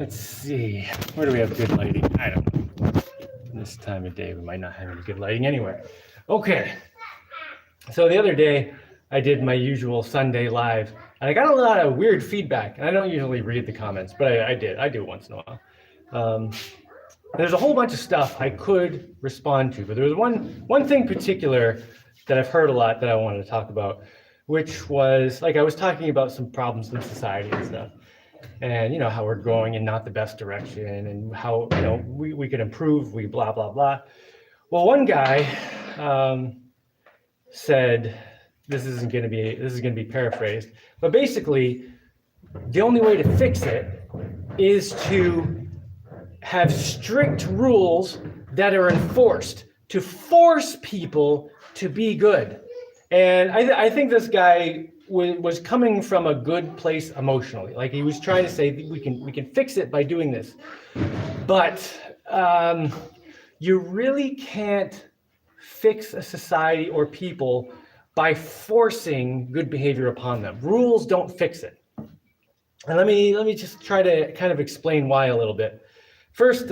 Let's see, where do we have good lighting? I don't know. This time of day, we might not have any good lighting anywhere. Okay, so the other day, I did my usual Sunday live, and I got a lot of weird feedback. And I don't usually read the comments, but I did. I do once in a while. There's a whole bunch of stuff I could respond to, but there was one thing particular that I've heard a lot that I wanted to talk about, which was, like, I was talking about some problems in society and stuff. And how we're going in not the best direction, and how we could improve, we blah blah blah. Well, one guy said, this is going to be paraphrased, but basically the only way to fix it is to have strict rules that are enforced to force people to be good. And I think this guy was coming from a good place emotionally. Like, he was trying to say we can fix it by doing this, but you really can't fix a society or people by forcing good behavior upon them. Rules don't fix it. And let me just try to kind of explain why a little bit. First,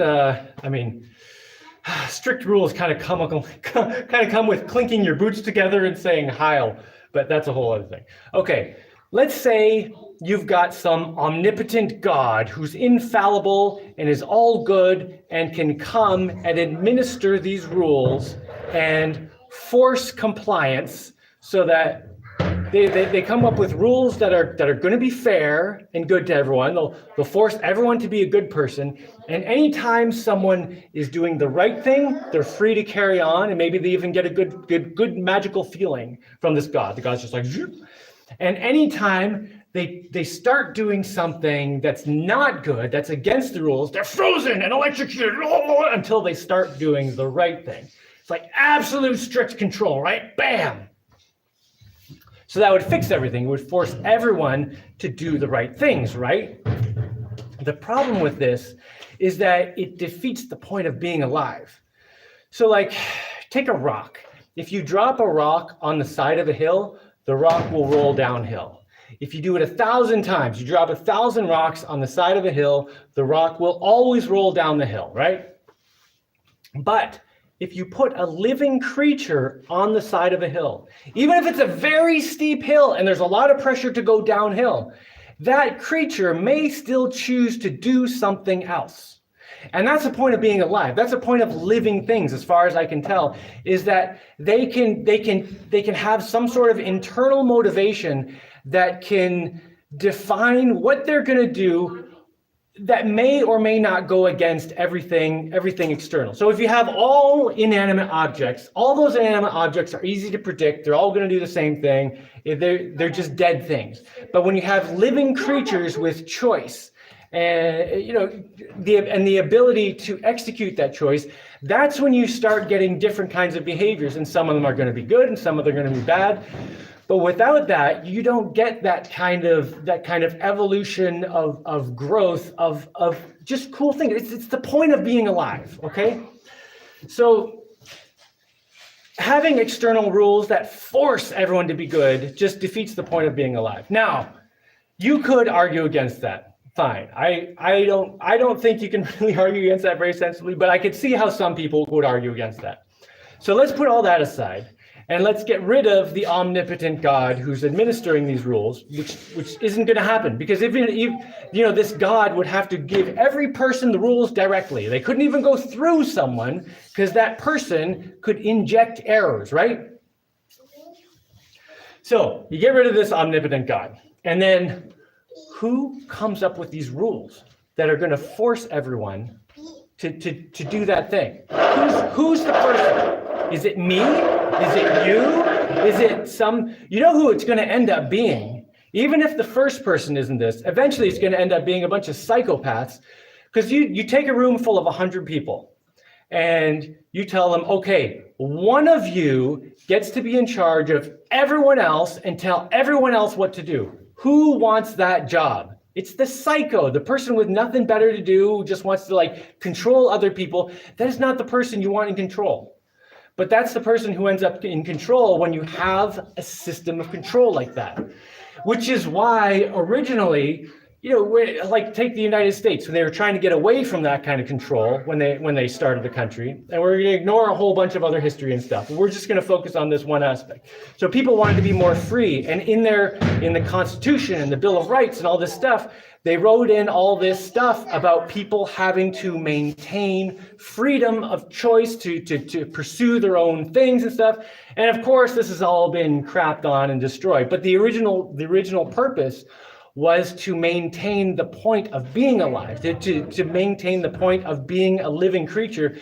strict rules kind of come with clinking your boots together and saying Heil. But that's a whole other thing. Okay, let's say you've got some omnipotent God who's infallible and is all good and can come and administer these rules and force compliance so that they come up with rules that are going to be fair and good to everyone. They'll force everyone to be a good person. And anytime someone is doing the right thing, they're free to carry on, and maybe they even get a good magical feeling from this God. The God's just like, zoop. And anytime they start doing something that's not good, that's against the rules, they're frozen and electrocuted until they start doing the right thing. It's like absolute strict control, right? Bam. So that would fix everything. It would force everyone to do the right things, right? The problem with this is that it defeats the point of being alive. So, like, take a rock. If you drop a rock on the side of a hill, the rock will roll downhill. If you do it 1,000 times, you drop 1,000 rocks on the side of a hill, the rock will always roll down the hill, right? But if you put a living creature on the side of a hill, even if it's a very steep hill and there's a lot of pressure to go downhill, that creature may still choose to do something else. And that's the point of being alive. That's the point of living things, as far as I can tell, is that they can have some sort of internal motivation that can define what they're going to do that may or may not go against everything external. So if you have all inanimate objects, all those inanimate objects are easy to predict. They're all going to do the same thing. They're just dead things. But when you have living creatures with choice, and the ability to execute that choice, that's when you start getting different kinds of behaviors, and some of them are going to be good and some of them are going to be bad. But without that, you don't get that kind of evolution of growth of just cool things. It's the point of being alive, okay? So having external rules that force everyone to be good just defeats the point of being alive. Now, you could argue against that. Fine. I don't think you can really argue against that very sensibly, but I could see how some people would argue against that. So let's put all that aside. And let's get rid of the omnipotent God who's administering these rules, which isn't going to happen, because if this God would have to give every person the rules directly. They couldn't even go through someone, because that person could inject errors, right? So you get rid of this omnipotent God, and then who comes up with these rules that are going to force everyone to do that thing? Who's the person? Is it me? Is it you? Is it some, who it's going to end up being? Even if the first person isn't this, eventually it's going to end up being a bunch of psychopaths, because you take a room full of 100 people and you tell them, okay, one of you gets to be in charge of everyone else and tell everyone else what to do. Who wants that job? It's the psycho, the person with nothing better to do, who just wants to control other people. That is not the person you want in control. But that's the person who ends up in control when you have a system of control like that, which is why originally like take the United States, when they were trying to get away from that kind of control when they started the country, and we're going to ignore a whole bunch of other history and stuff. We're just going to focus on this one aspect. So people wanted to be more free, and in the Constitution and the Bill of Rights and all this stuff, they wrote in all this stuff about people having to maintain freedom of choice to pursue their own things and stuff. And of course, this has all been crapped on and destroyed. But the original purpose was to maintain the point of being alive, to maintain the point of being a living creature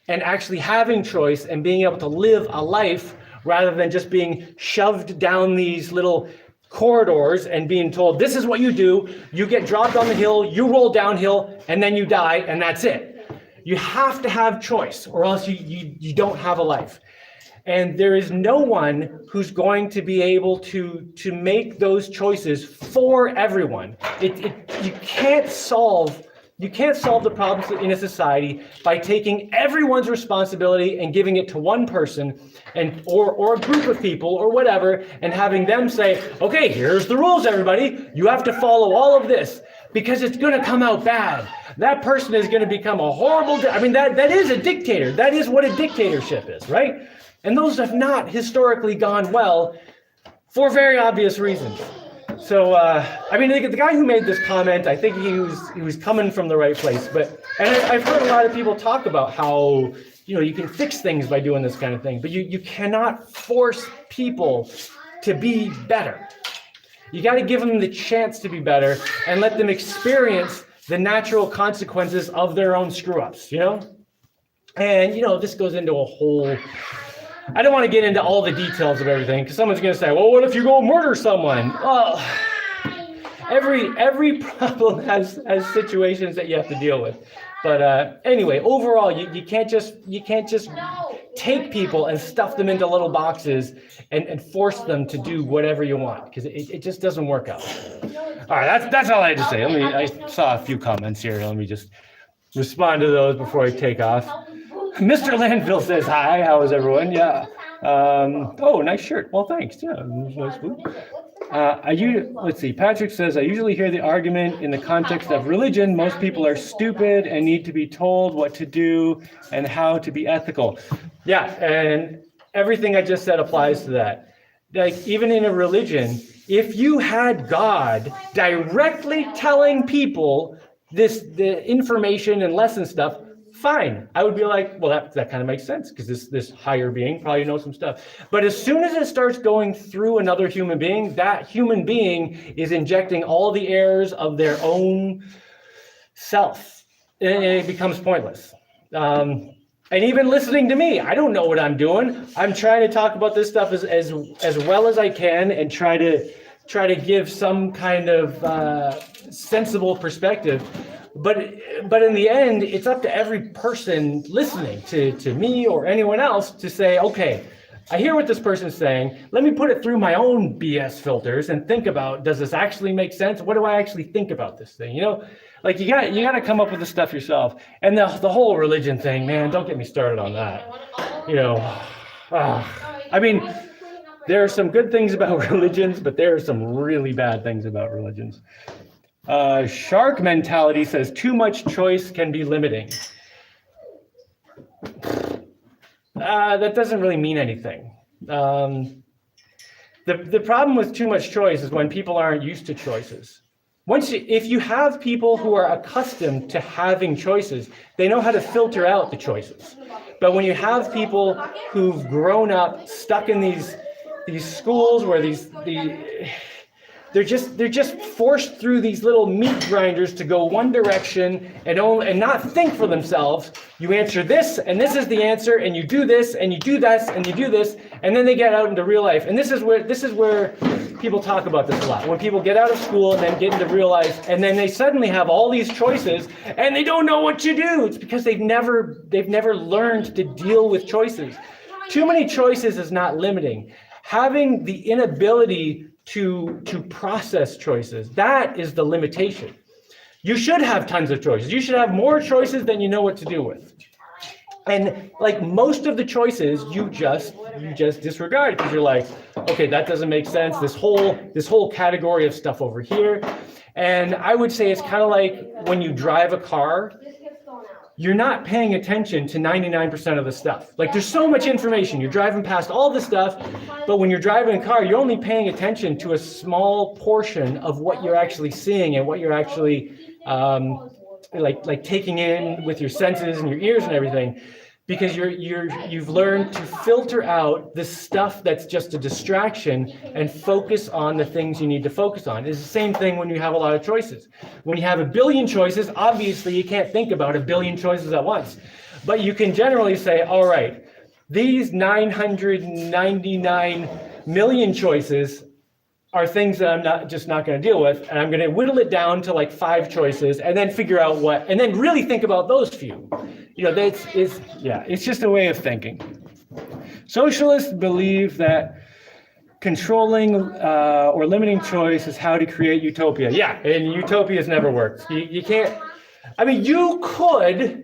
and actually having choice and being able to live a life rather than just being shoved down these little corridors and being told, this is what you do, you get dropped on the hill, you roll downhill, and then you die, and that's it. You have to have choice, or else you don't have a life. And there is no one who's going to be able to make those choices for everyone. You can't solve the problems in a society by taking everyone's responsibility and giving it to one person or a group of people or whatever, and having them say, okay, here's the rules, everybody. You have to follow all of this, because it's going to come out bad. That person is going to become a horrible, that is a dictator. That is what a dictatorship is, right? And those have not historically gone well for very obvious reasons. So, the guy who made this comment, I think he was coming from the right place. And I've heard a lot of people talk about how, you can fix things by doing this kind of thing, but you cannot force people to be better. You got to give them the chance to be better and let them experience the natural consequences of their own screw-ups, And, this goes into a whole... I don't want to get into all the details of everything, because someone's going to say, well, what if you go murder someone? Well, every problem has situations that you have to deal with. But anyway, overall, you can't just take people and stuff them into little boxes and force them to do whatever you want, because it just doesn't work out. All right, that's all I had to say. I saw a few comments here. Let me just respond to those before I take off. Mr. Landfill says, hi, how is everyone? Yeah. Oh, nice shirt. Well, thanks. Yeah, nice food. Let's see. Patrick says, I usually hear the argument in the context of religion. Most people are stupid and need to be told what to do and how to be ethical. Yeah, and everything I just said applies to that. Like, even in a religion, if you had God directly telling people the information and lesson stuff, fine. I would be like, well, that kind of makes sense, because this higher being probably knows some stuff. But as soon as it starts going through another human being, that human being is injecting all the errors of their own self, and it becomes pointless. And even listening to me, I don't know what I'm doing. I'm trying to talk about this stuff as well as I can and try to give some kind of sensible perspective. But in the end, it's up to every person listening to me or anyone else to say, okay, I hear what this person's saying. Let me put it through my own BS filters and think about, does this actually make sense? What do I actually think about this thing? Like you got to come up with the stuff yourself. And the whole religion thing, man, don't get me started on that. There are some good things about religions, but there are some really bad things about religions. Shark mentality says too much choice can be limiting. That doesn't really mean anything. The problem with too much choice is when people aren't used to choices. If you have people who are accustomed to having choices, they know how to filter out the choices. But when you have people who've grown up stuck in these schools where they're just forced through these little meat grinders to go one direction and not think for themselves. You answer this, and this is the answer, and you do this, and you do this, and you do this, and then they get out into real life. And this is where people talk about this a lot. When people get out of school and then get into real life, and then they suddenly have all these choices, and they don't know what to do. It's because they've never learned to deal with choices. Too many choices is not limiting. Having the inability to process choices, that is the limitation. You should have tons of choices. You should have more choices than you know what to do with. And like most of the choices, you just disregard because you're like, okay, that doesn't make sense. This whole category of stuff over here. And I would say it's kind of like when you drive a car, you're not paying attention to 99% of the stuff. Like there's so much information, you're driving past all the stuff, but when you're driving a car, you're only paying attention to a small portion of what you're actually seeing and what you're actually like taking in with your senses and your ears and everything, because you've learned to filter out the stuff that's just a distraction and focus on the things you need to focus on. It's the same thing when you have a lot of choices. When you have a billion choices, obviously you can't think about a billion choices at once, but you can generally say, all right, these 999 million choices are things that I'm not going to deal with, and I'm going to whittle it down to like 5 choices, and then figure out what, and then really think about those few. It's just a way of thinking. Socialists believe that controlling or limiting choice is how to create utopia. Yeah, and utopias never works. You can't. I mean, you could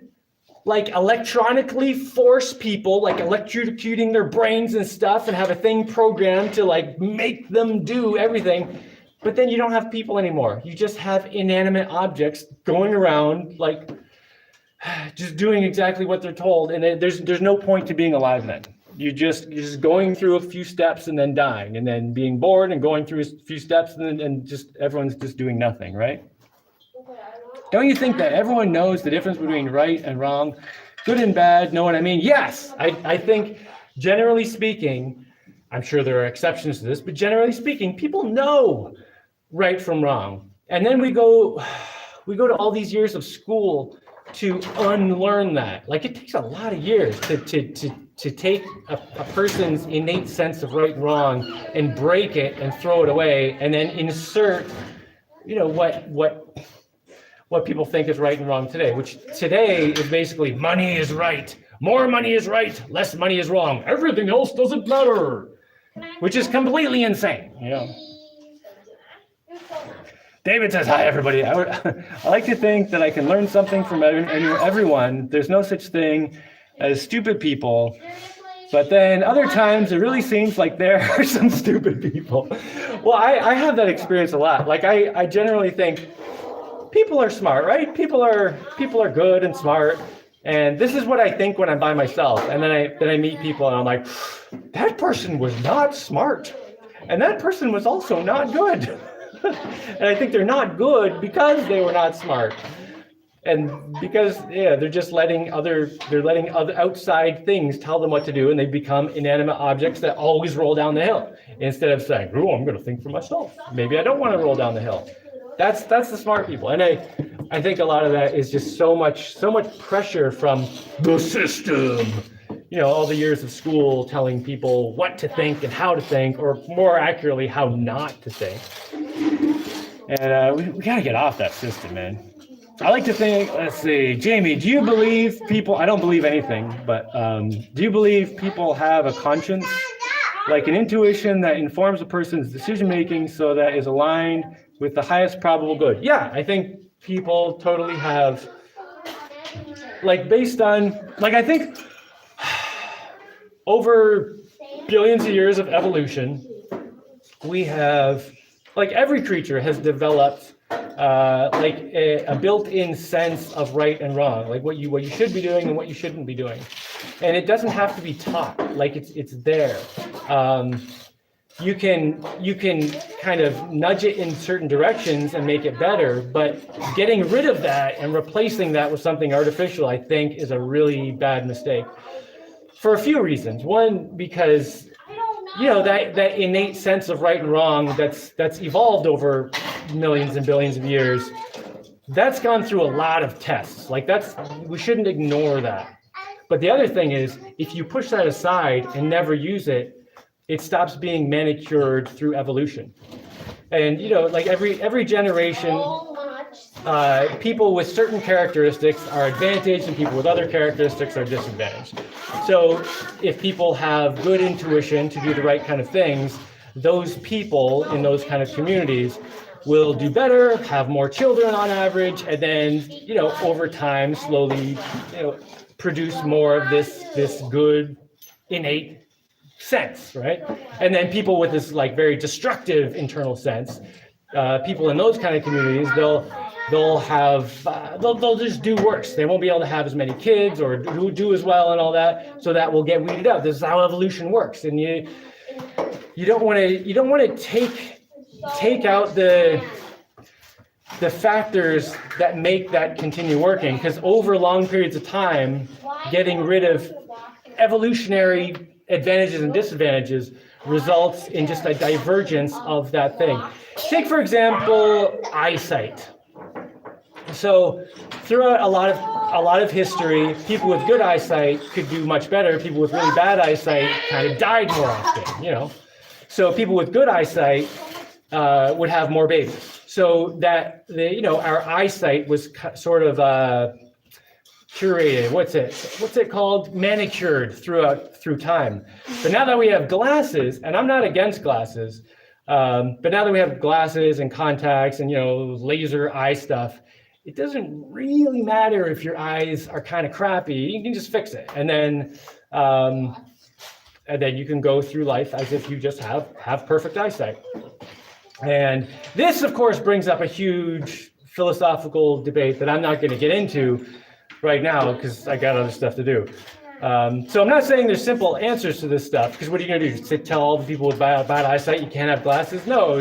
like electronically force people, like electrocuting their brains and stuff, and have a thing programmed to like make them do everything. But then you don't have people anymore. You just have inanimate objects going around like just doing exactly what they're told, and there's no point to being alive then. You're just going through a few steps and then dying, and then being bored and going through a few steps, and just everyone's just doing nothing, right? Don't you think that everyone knows the difference between right and wrong, good and bad? Know what I mean? Yes, I think generally speaking, I'm sure there are exceptions to this, but generally speaking, people know right from wrong. And then we go to all these years of school to unlearn that. Like it takes a lot of years to take a person's innate sense of right and wrong and break it and throw it away, and then insert, what people think is right and wrong today, which today is basically money is right, more money is right, less money is wrong, everything else doesn't matter, which is completely insane. David says, hi, everybody. I like to think that I can learn something from everyone. There's no such thing as stupid people. But then other times it really seems like there are some stupid people. Well, I have that experience a lot. Like I generally think people are smart, right? People are good and smart. And this is what I think when I'm by myself. And then I meet people and I'm like, that person was not smart. And that person was also not good. And I think they're not good because they were not smart. And because they're just letting other outside things tell them what to do, and they become inanimate objects that always roll down the hill instead of saying, "Oh, I'm going to think for myself. Maybe I don't want to roll down the hill." That's the smart people, and I think a lot of that is just so much pressure from the system. All the years of school telling people what to think and how to think, or more accurately, how not to think. And we got to get off that system, man. I like to think, let's see, Jaimie, do you believe people, I don't believe anything, but do you believe people have a conscience, like an intuition that informs a person's decision-making so that is aligned with the highest probable good? Yeah, I think people totally have, like based on, like I think over billions of years of evolution, we have, like every creature has developed like a built-in sense of right and wrong, like what you should be doing and what you shouldn't be doing, and it doesn't have to be taught. Like it's there. You can kind of nudge it in certain directions and make it better, but getting rid of that and replacing that with something artificial, I think, is a really bad mistake for a few reasons. One, because that innate sense of right and wrong that's evolved over millions and billions of years, that's gone through a lot of tests. Like we shouldn't ignore that. But the other thing is, if you push that aside and never use it, it stops being manicured through evolution. And like every generation, people with certain characteristics are advantaged and people with other characteristics are disadvantaged. So if people have good intuition to do the right kind of things, those people in those kind of communities will do better, have more children on average, and then, over time, slowly, produce more of this good innate sense, right? And then people with this like very destructive internal sense people in those kind of communities, they'll just do worse. They won't be able to have as many kids or do as well and all that. So that will get weeded out. This is how evolution works. And you don't want to take out the factors that make that continue working, because over long periods of time, getting rid of evolutionary advantages and disadvantages results in just a divergence of that thing. Take, for example, eyesight. So throughout a lot of history, people with good eyesight could do much better. People with really bad eyesight kind of died more often, So people with good eyesight would have more babies. So that our eyesight was sort of curated. What's it called? Manicured through time. But now that we have glasses, and I'm not against glasses, but now that we have glasses and contacts and laser eye stuff, it doesn't really matter if your eyes are kind of crappy. You can just fix it, and then you can go through life as if you just have perfect eyesight. And this, of course, brings up a huge philosophical debate that I'm not going to get into right now because I got other stuff to do. So I'm not saying there's simple answers to this stuff, because what are you going to do? Tell all the people with bad eyesight you can't have glasses? No,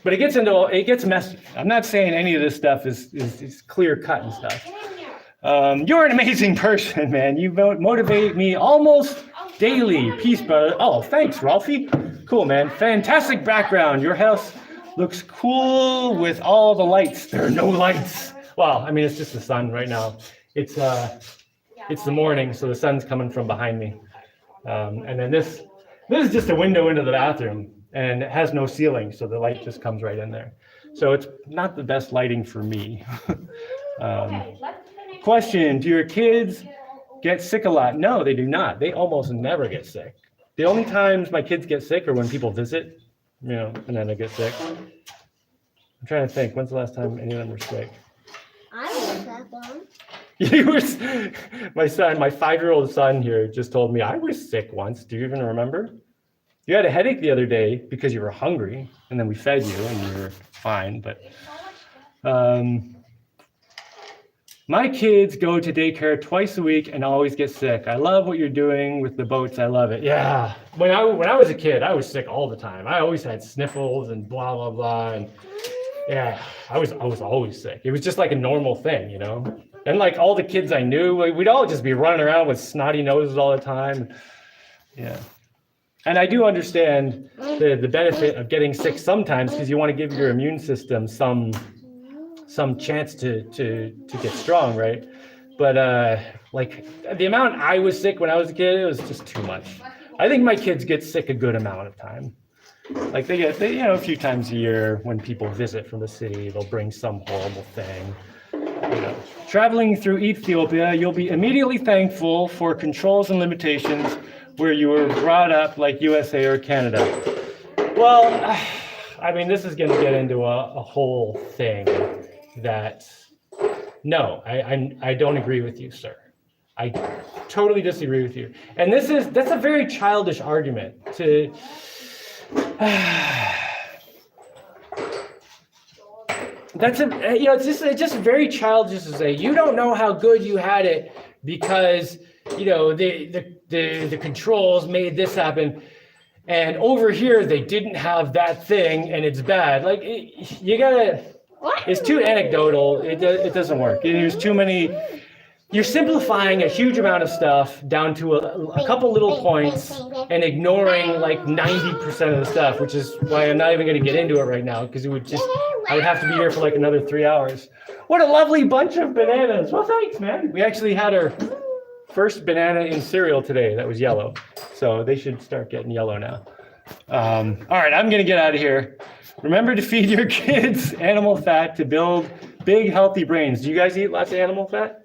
but it gets messy. I'm not saying any of this stuff is clear cut and stuff. You're an amazing person, man. You motivate me almost daily. Peace, brother. Oh, thanks, Ralphie. Cool, man. Fantastic background. Your house looks cool with all the lights. There are no lights. Well, I mean, it's just the sun right now. It's the morning, so the sun's coming from behind me. And then this is just a window into the bathroom, and it has no ceiling, so the light just comes right in there. So it's not the best lighting for me. Question, do your kids get sick a lot? No, they do not. They almost never get sick. The only times my kids get sick are when people visit, and then they get sick. I'm trying to think, when's the last time any of them were sick? I was sick once. You were, my 5-year-old son here just told me I was sick once. Do you even remember? You had a headache the other day because you were hungry, and then we fed you and you were fine. But my kids go to daycare twice a week and always get sick. I love what you're doing with the boats. I love it. Yeah. When I was a kid, I was sick all the time. I always had sniffles and blah, blah, blah. And yeah, I was always sick. It was just like a normal thing, And like all the kids I knew, we'd all just be running around with snotty noses all the time. Yeah. And I do understand the benefit of getting sick sometimes, because you want to give your immune system some chance to get strong, right? But like the amount I was sick when I was a kid, it was just too much. I think my kids get sick a good amount of time. Like they get a few times a year when people visit from the city, they'll bring some horrible thing. Traveling through Ethiopia, you'll be immediately thankful for controls and limitations where you were brought up like USA or Canada. Well, I mean, this is going to get into a whole thing that, no, I don't agree with you, sir. I totally disagree with you. And that's a very childish argument to... it's just very childish to say you don't know how good you had it because the controls made this happen, and over here they didn't have that thing and it's bad. Like it's too anecdotal. It doesn't work. There's too many. You're simplifying a huge amount of stuff down to a couple little points and ignoring like 90% of the stuff, which is why I'm not even going to get into it right now, because I would have to be here for like another 3 hours. What a lovely bunch of bananas. Well, thanks, man. We actually had our first banana in cereal today that was yellow. So they should start getting yellow now. All right, I'm going to get out of here. Remember to feed your kids animal fat to build big, healthy brains. Do you guys eat lots of animal fat?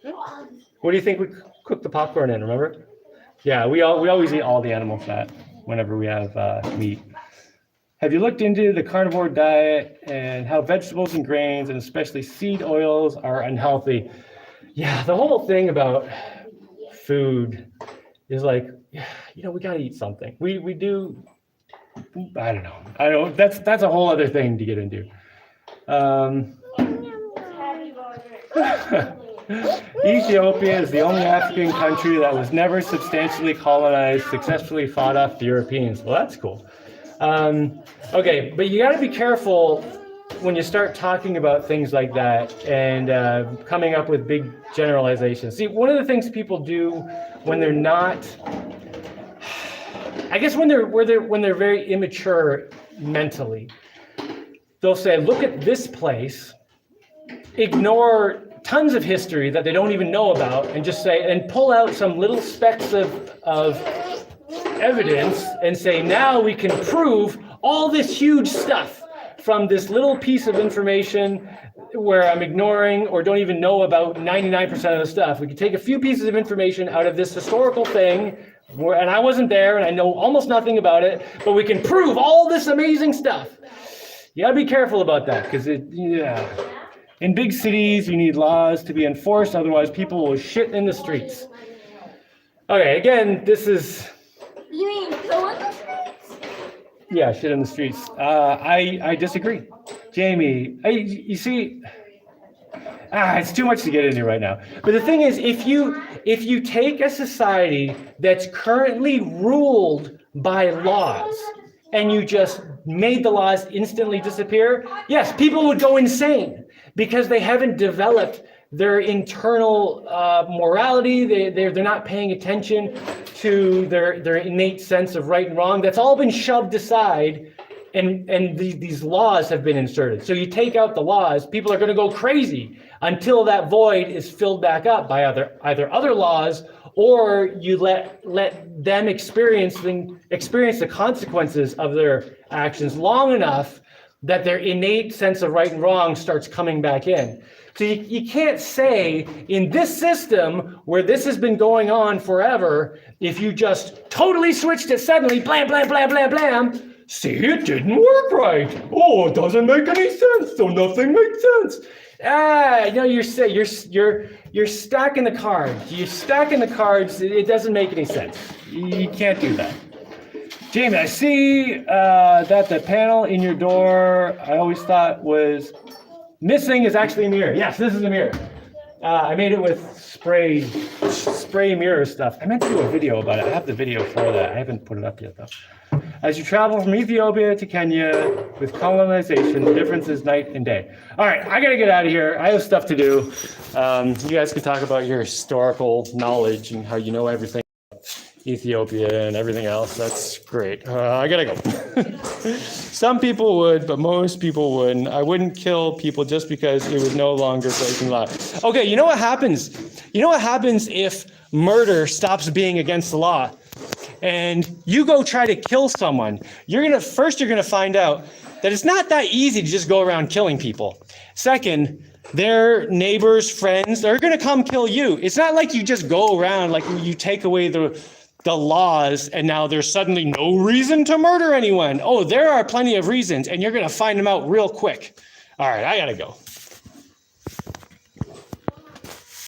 What do you think we cook the popcorn in, remember? Yeah, we always eat all the animal fat whenever we have meat. Have you looked into the carnivore diet and how vegetables and grains, and especially seed oils, are unhealthy? Yeah, the whole thing about food is like, we got to eat something. We do. I don't know. I don't. That's a whole other thing to get into. Ethiopia is the only African country that was never substantially colonized, successfully fought off the Europeans. Well, that's cool. Okay, but you got to be careful when you start talking about things like that and coming up with big generalizations. See, one of the things people do when they're not, I guess when they're very immature mentally, they'll say, look at this place, ignore tons of history that they don't even know about, and just say, and pull out some little specks of evidence and say, now we can prove all this huge stuff from this little piece of information where I'm ignoring or don't even know about 99% of the stuff. We can take a few pieces of information out of this historical thing, and I wasn't there and I know almost nothing about it, but we can prove all this amazing stuff. You gotta be careful about that, because in big cities, you need laws to be enforced, otherwise people will shit in the streets. Okay, again, this is... You mean go in the streets? Yeah, shit in the streets. I disagree. Jaimie, you see, it's too much to get into right now. But the thing is, if you take a society that's currently ruled by laws, and you just made the laws instantly disappear, yes, people would go insane because they haven't developed their internal morality. They're not paying attention to their innate sense of right and wrong. That's all been shoved aside, and these laws have been inserted. So you take out the laws, people are going to go crazy until that void is filled back up by either other laws, or you let them experience the consequences of their actions long enough that their innate sense of right and wrong starts coming back in. So you can't say in this system where this has been going on forever, if you just totally switched it suddenly, blam, blam, blam, blam, blam, see, it didn't work right. Oh, it doesn't make any sense, so nothing makes sense. You're stacking the cards. You're stacking the cards. It doesn't make any sense. You can't do that. Jaimie, I see that the panel in your door I always thought was missing is actually a mirror. Yes, this is a mirror. I made it with spray mirror stuff. I meant to do a video about it. I have the video for that. I haven't put it up yet, though. As you travel from Ethiopia to Kenya with colonization, the difference is night and day. All right, I got to get out of here. I have stuff to do. You guys can talk about your historical knowledge and how you know everything about Ethiopia and everything else. That's great. I got to go. Some people would, but most people wouldn't. I wouldn't kill people just because it was no longer breaking law. Okay, you know what happens? You know what happens if murder stops being against the law? And you go try to kill someone, you're gonna find out that it's not that easy to just go around killing people. Second, their neighbors, friends, they're gonna come kill you. It's not like you just go around, like you take away the laws and now there's suddenly no reason to murder anyone. Oh, there are plenty of reasons, and you're gonna find them out real quick. All right, I gotta go.